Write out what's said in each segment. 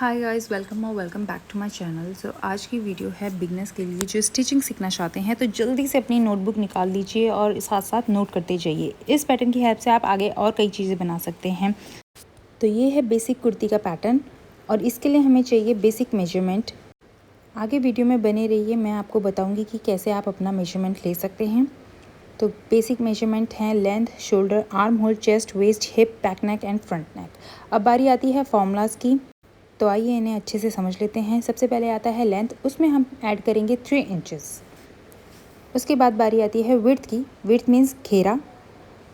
हाय guys, welcome और welcome back to my channel. So आज की वीडियो है बिगनर्स के लिए जो स्टिचिंग सीखना चाहते हैं। तो जल्दी से अपनी नोटबुक निकाल लीजिए और साथ साथ नोट करते जाइए। इस पैटर्न की हेल्प से आप आगे और कई चीज़ें बना सकते हैं। तो ये है बेसिक कुर्ती का पैटर्न और इसके लिए हमें चाहिए बेसिक मेजरमेंट। आगे वीडियो में बने रहिए, मैं आपको बताऊँगी कि कैसे आप अपना मेजरमेंट ले सकते हैं। तो बेसिक मेजरमेंट हैं length, shoulder, arm hole, chest, waist, hip, back neck and front neck. अब बारी आती है फॉर्मूलाज की, तो आइए इन्हें अच्छे से समझ लेते हैं। सबसे पहले आता है लेंथ, उसमें हम ऐड करेंगे 3 इंचेस। उसके बाद बारी आती है विड्थ की, विड्थ मीन्स घेरा।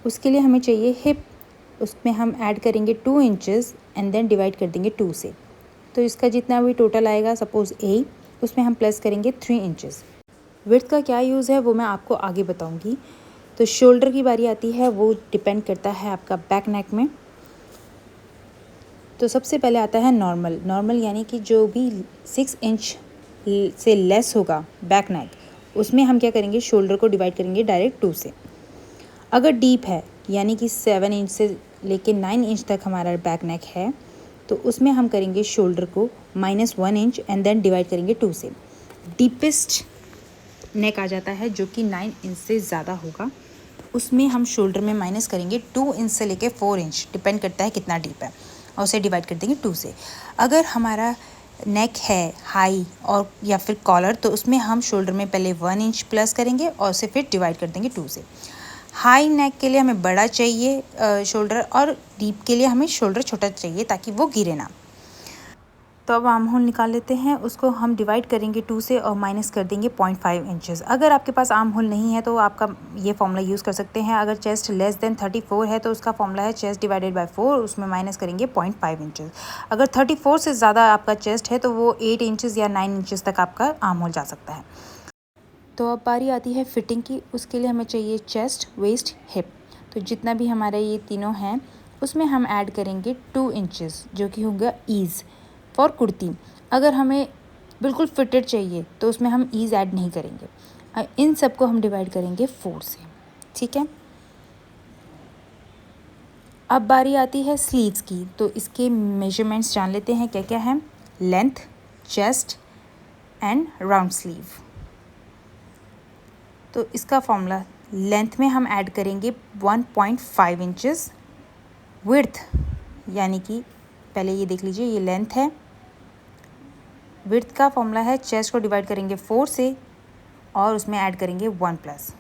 उसके लिए हमें चाहिए हिप, उसमें हम ऐड करेंगे 2 इंचेस एंड देन डिवाइड कर देंगे 2 से। तो इसका जितना भी टोटल आएगा, सपोज ए, उसमें हम प्लस करेंगे 3 इंचेस। विड्थ का क्या यूज़ है वो मैं आपको आगे बताऊँगी। तो शोल्डर की बारी आती है, वो डिपेंड करता है आपका बैक नेक में। तो सबसे पहले आता है नॉर्मल। नॉर्मल यानी कि जो भी 6 इंच से लेस होगा बैक नेक, उसमें हम क्या करेंगे, शोल्डर को डिवाइड करेंगे डायरेक्ट 2 से। अगर डीप है यानी कि 7 इंच से लेके 9 इंच तक हमारा बैक नेक है, तो उसमें हम करेंगे शोल्डर को -1 इंच एंड देन डिवाइड करेंगे 2 से। डीपेस्ट नेक आ जाता है जो कि 9 इंच से ज़्यादा होगा, उसमें हम शोल्डर में माइनस करेंगे 2 इंच से लेके 4 इंच, डिपेंड करता है कितना डीप है, और उसे डिवाइड कर देंगे 2 से। अगर हमारा नेक है हाई और या फिर कॉलर, तो उसमें हम शोल्डर में पहले 1 इंच प्लस करेंगे और उसे फिर डिवाइड कर देंगे 2 से। हाई नेक के लिए हमें बड़ा चाहिए शोल्डर, और डीप के लिए हमें शोल्डर छोटा चाहिए ताकि वो गिरे ना। तो अब आर्म होल निकाल लेते हैं, उसको हम डिवाइड करेंगे 2 से और माइनस कर देंगे 0.5 इंचेस। अगर आपके पास आर्म होल नहीं है तो आपका ये फॉर्मूला यूज़ कर सकते हैं। अगर चेस्ट लेस देन 34 है तो उसका फॉर्मूला है चेस्ट डिवाइडेड बाय 4, उसमें माइनस करेंगे 0.5 इंचेस। अगर 34 से ज़्यादा आपका चेस्ट है तो वो 8 इंचेस या 9 इंचेस तक आपका आर्म होल जा सकता है। तो अब बारी आती है फिटिंग की। उसके लिए हमें चाहिए चेस्ट, वेस्ट, हिप। तो जितना भी हमारा ये तीनों हैं उसमें हम ऐड करेंगे 2 इंचेस, जो कि होगा ईज़ फॉर कुर्ती। अगर हमें बिल्कुल फिटेड चाहिए तो उसमें हम ईज़ ऐड नहीं करेंगे। इन सब को हम डिवाइड करेंगे 4 से, ठीक है। अब बारी आती है स्लीव्स की। तो इसके मेजरमेंट्स जान लेते हैं क्या क्या हैं। Length, chest and round sleeve. तो इसका फॉर्मूला, लेंथ में हम ऐड करेंगे 1.5 इंचेस। विड्थ यानी कि पहले ये देख लीजिए, ये लेंथ है। विड्थ का फॉर्मूला है चेस्ट को डिवाइड करेंगे 4 से और उसमें ऐड करेंगे 1 प्लस,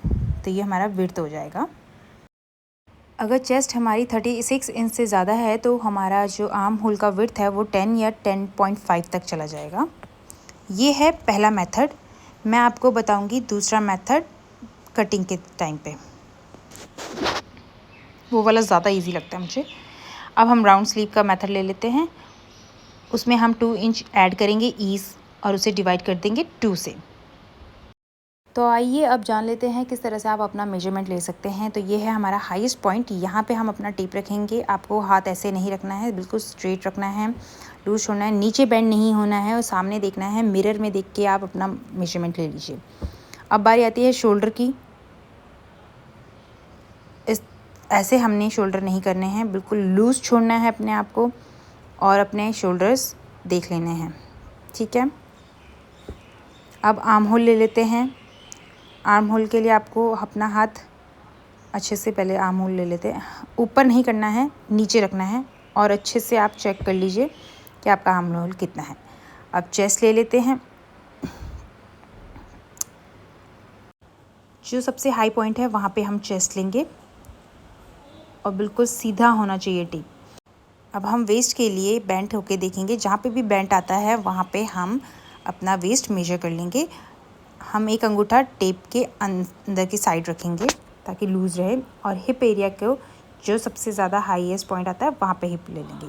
तो ये हमारा विड्थ हो जाएगा। अगर चेस्ट हमारी 36 इंच से ज़्यादा है तो हमारा जो आर्म होल का विड्थ है वो 10 या 10.5 तक चला जाएगा। ये है पहला मेथड। मैं आपको बताऊंगी दूसरा मेथड कटिंग के टाइम पे, वो वाला ज़्यादा इजी लगता है मुझे। अब हम राउंड स्लीव का मेथड ले लेते हैं। उसमें हम 2 इंच ऐड करेंगे ईज़ और उसे डिवाइड कर देंगे 2 से। तो आइए अब जान लेते हैं किस तरह से आप अपना मेजरमेंट ले सकते हैं। तो ये है हमारा हाईएस्ट पॉइंट, यहाँ पे हम अपना टेप रखेंगे। आपको हाथ ऐसे नहीं रखना है, बिल्कुल स्ट्रेट रखना है, लूज होना है, नीचे बेंड नहीं होना है और सामने देखना है। मिरर में देख के आप अपना मेजरमेंट ले लीजिए। अब बारी आती है शोल्डर की। ऐसे हमने शोल्डर नहीं करने हैं, बिल्कुल लूज़ छोड़ना है अपने आप को और अपने शोल्डर्स देख लेने हैं, ठीक है। अब आर्म होल ले लेते हैं। आर्म होल के लिए आपको अपना हाथ अच्छे से, पहले आर्म होल ले लेते हैं। ऊपर नहीं करना है, नीचे रखना है और अच्छे से आप चेक कर लीजिए कि आपका आर्म होल कितना है। अब चेस्ट ले लेते हैं। जो सबसे हाई पॉइंट है वहाँ पे हम चेस्ट लेंगे और बिल्कुल सीधा होना चाहिए टिप। अब हम वेस्ट के लिए बेंट होके देखेंगे, जहाँ पे भी बेंट आता है वहाँ पे हम अपना वेस्ट मेजर कर लेंगे। हम एक अंगूठा टेप के अंदर की साइड रखेंगे ताकि लूज़ रहे, और हिप एरिया को जो सबसे ज़्यादा हाईएस्ट पॉइंट आता है वहाँ पे हिप ले लेंगे।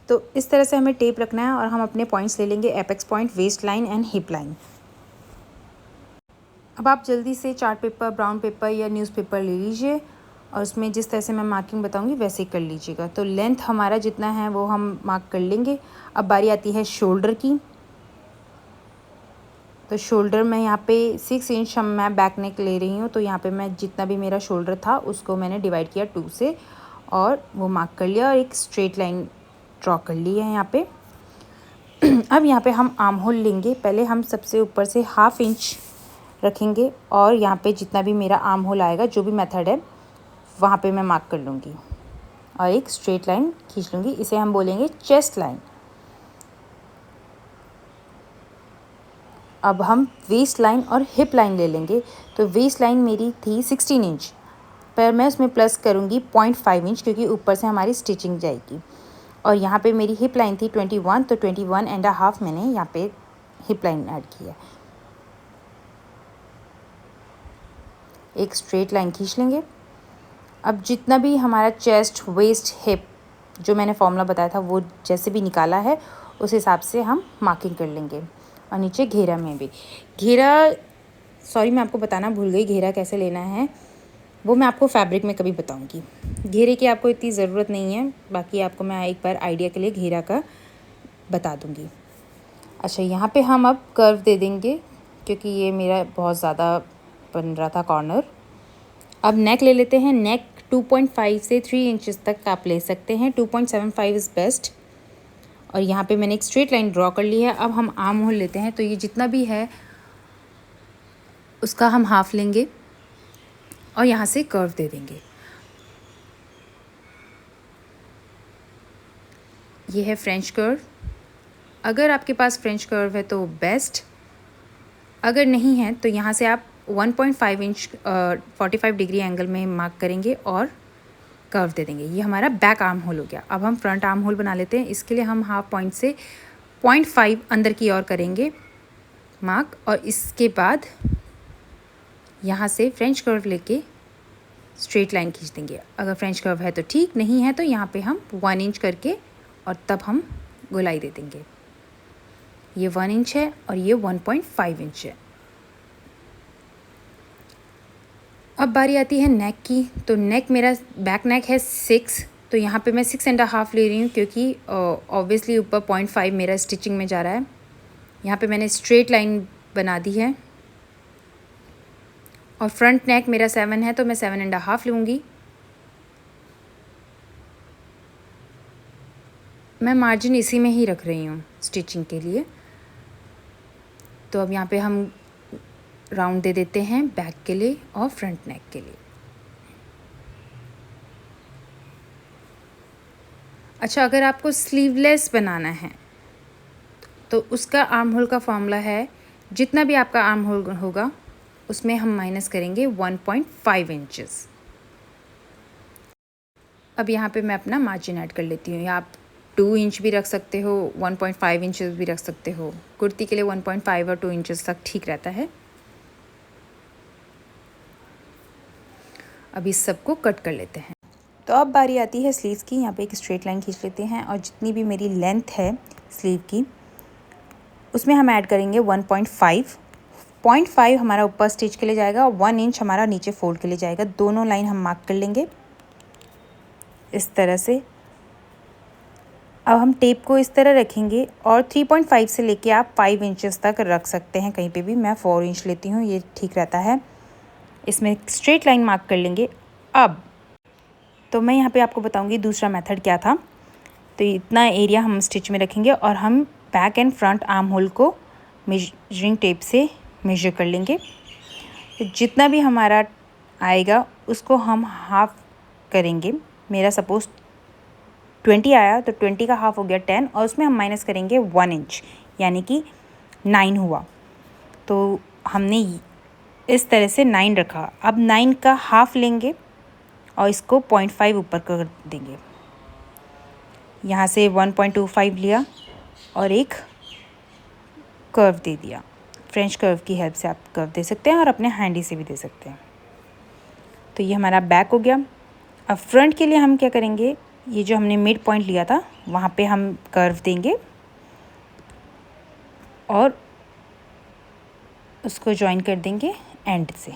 तो इस तरह से हमें टेप रखना है और हम अपने पॉइंट्स ले लेंगे, apex point, waist line and hip line. अब आप जल्दी से चार्ट पेपर, ब्राउन पेपर या न्यूज़पेपर ले लीजिए और उसमें जिस तरह से मैं मार्किंग बताऊंगी वैसे ही कर लीजिएगा। तो लेंथ हमारा जितना है वो हम मार्क कर लेंगे। अब बारी आती है शोल्डर की। तो शोल्डर में यहाँ पे 6 इंच मैं बैक नेक ले रही हूँ, तो यहाँ पे मैं जितना भी मेरा शोल्डर था उसको मैंने डिवाइड किया 2 से और वो मार्क कर लिया और एक स्ट्रेट लाइन ड्रॉ कर ली है यहाँ पे। अब यहाँ पे हम आर्म होल लेंगे। पहले हम सबसे ऊपर से 1/2 इंच रखेंगे और यहाँ पे जितना भी मेरा आर्म होल आएगा, जो भी मेथड है वहाँ पे मैं मार्क कर लूँगी और एक स्ट्रेट लाइन खींच लूँगी। इसे हम बोलेंगे चेस्ट लाइन। अब हम वेस्ट लाइन और हिप लाइन ले लेंगे। तो वेस्ट लाइन मेरी थी 16 इंच, पर मैं उसमें प्लस करूँगी 0.5 इंच क्योंकि ऊपर से हमारी स्टिचिंग जाएगी। और यहाँ पे मेरी हिप लाइन थी 21, तो 21.5 मैंने यहाँ पे हिप लाइन ऐड किया। एक स्ट्रेट लाइन खींच लेंगे। अब जितना भी हमारा चेस्ट, वेस्ट, हिप जो मैंने फॉर्मूला बताया था वो जैसे भी निकाला है उस हिसाब से हम मार्किंग कर लेंगे। और नीचे घेरा में भी, घेरा सॉरी मैं आपको बताना भूल गई, घेरा कैसे लेना है वो मैं आपको फैब्रिक में कभी बताऊंगी। घेरे की आपको इतनी ज़रूरत नहीं है, बाकी आपको मैं एक बार आइडिया के लिए घेरा का बता दूंगी। अच्छा, यहाँ पे हम अब कर्व दे देंगे क्योंकि ये मेरा बहुत ज़्यादा बन रहा था कॉर्नर। अब नेक ले लेते हैं। नेक 2.5 से 3 इंचज़ तक आप ले सकते हैं। 2.75 इज़ बेस्ट। और यहाँ पे मैंने एक स्ट्रेट लाइन ड्रॉ कर ली है। अब हम आर्म होल लेते हैं। तो ये जितना भी है उसका हम हाफ लेंगे और यहाँ से कर्व दे देंगे। ये है फ्रेंच कर्व। अगर आपके पास फ्रेंच कर्व है तो बेस्ट, अगर नहीं है तो यहाँ से आप 1.5 इंच 45 डिग्री एंगल में मार्क करेंगे और कर्व दे देंगे। ये हमारा बैक आर्म होल हो गया। अब हम फ्रंट आर्म होल बना लेते हैं। इसके लिए हम हाफ पॉइंट से 0.5 अंदर की ओर करेंगे मार्क, और इसके बाद यहाँ से फ्रेंच कर्व लेके स्ट्रेट लाइन खींच देंगे। अगर फ्रेंच कर्व है तो ठीक, नहीं है तो यहाँ पे हम 1 इंच करके और तब हम गोलाई दे देंगे। ये 1 इंच है और ये 1.5 इंच है। अब बारी आती है नेक की। तो नेक मेरा बैक नेक है 6, तो यहाँ पे मैं 6.5 ले रही हूँ क्योंकि ऑब्वियसली ऊपर 0.5 मेरा स्टिचिंग में जा रहा है। यहाँ पे मैंने स्ट्रेट लाइन बना दी है। और फ्रंट नेक मेरा 7 है तो मैं 7.5 लूँगी। मैं मार्जिन इसी में ही रख रही हूँ स्टिचिंग के लिए। तो अब यहाँ पे हम राउंड दे देते हैं बैक के लिए और फ्रंट नेक के लिए। अच्छा, अगर आपको स्लीवलेस बनाना है तो उसका आर्म होल का फॉर्मूला है, जितना भी आपका आर्म होल होगा उसमें हम माइनस करेंगे 1.5 इंचेस। अब यहाँ पे मैं अपना मार्जिन ऐड कर लेती हूँ। आप 2 इंच भी रख सकते हो, 1.5 इंचेस भी रख सकते हो। कुर्ती के लिए 1.5 और 2 इंचेस तक ठीक रहता है। अब इस सब को कट कर लेते हैं। तो अब बारी आती है स्लीव्स की। यहाँ पे एक स्ट्रेट लाइन खींच लेते हैं और जितनी भी मेरी लेंथ है स्लीव की उसमें हम ऐड करेंगे 1.5। 0.5 हमारा ऊपर स्टिच के लिए जाएगा और 1 इंच हमारा नीचे फोल्ड के लिए जाएगा। दोनों लाइन हम मार्क कर लेंगे इस तरह से। अब हम टेप को इस तरह रखेंगे और 3.5 से लेके आप 5 इंचेस तक रख सकते हैं कहीं पे भी। मैं 4 इंच लेती हूँ, ये ठीक रहता है। इसमें स्ट्रेट लाइन मार्क कर लेंगे। अब तो मैं यहाँ पे आपको बताऊँगी दूसरा मेथड क्या था। तो इतना एरिया हम स्टिच में रखेंगे और हम back and front arm hole को मेजरिंग टेप से मेजर कर लेंगे। तो जितना भी हमारा आएगा उसको हम हाफ करेंगे। मेरा सपोज़ 20 आया तो 20 का हाफ हो गया 10, और उसमें हम माइनस करेंगे 1 इंच, यानी कि 9 हुआ। तो हमने इस तरह से 9 रखा। अब 9 का हाफ लेंगे और इसको 0.5 ऊपर कर देंगे। यहाँ से 1.25 लिया और एक कर्व दे दिया। फ्रेंच कर्व की हेल्प से आप कर्व दे सकते हैं और अपने हैंडी से भी दे सकते हैं। तो ये हमारा बैक हो गया। अब फ्रंट के लिए हम क्या करेंगे, ये जो हमने मिड पॉइंट लिया था वहाँ पे हम कर्व देंगे और उसको जॉइन कर देंगे एंड से।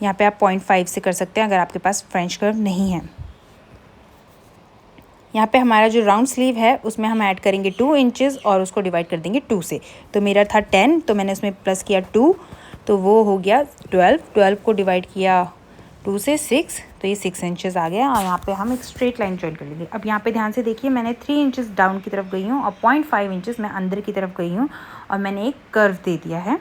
यहाँ पे आप 0.5 से कर सकते हैं अगर आपके पास फ्रेंच कर्व नहीं है। यहाँ पे हमारा जो राउंड स्लीव है उसमें हम ऐड करेंगे 2 इंचेस और उसको डिवाइड कर देंगे 2 से। तो मेरा था 10, तो मैंने उसमें प्लस किया 2, तो वो हो गया 12। 12 को डिवाइड किया 2 से 6, तो ये 6 इंचेस आ गया और यहाँ पे हम एक स्ट्रेट लाइन जॉइन कर लेंगे। अब यहाँ पे ध्यान से देखिए, मैंने 3 इंचेस डाउन की तरफ गई हूँ और 0.5 इंचेस मैं अंदर की तरफ गई हूँ और मैंने एक कर्व दे दिया है।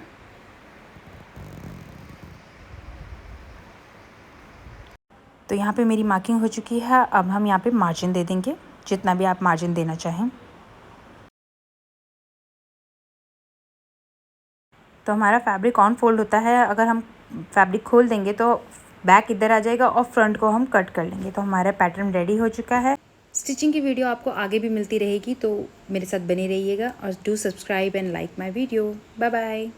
तो यहाँ पे मेरी मार्किंग हो चुकी है। अब हम यहाँ पे मार्जिन दे देंगे, जितना भी आप मार्जिन देना चाहें। तो हमारा फैब्रिक ऑन फोल्ड होता है, अगर हम फैब्रिक खोल देंगे तो बैक इधर आ जाएगा और फ्रंट को हम कट कर लेंगे। तो हमारा पैटर्न रेडी हो चुका है। स्टिचिंग की वीडियो आपको आगे भी मिलती रहेगी, तो मेरे साथ बने रहिएगा और do subscribe and like my video. Bye bye.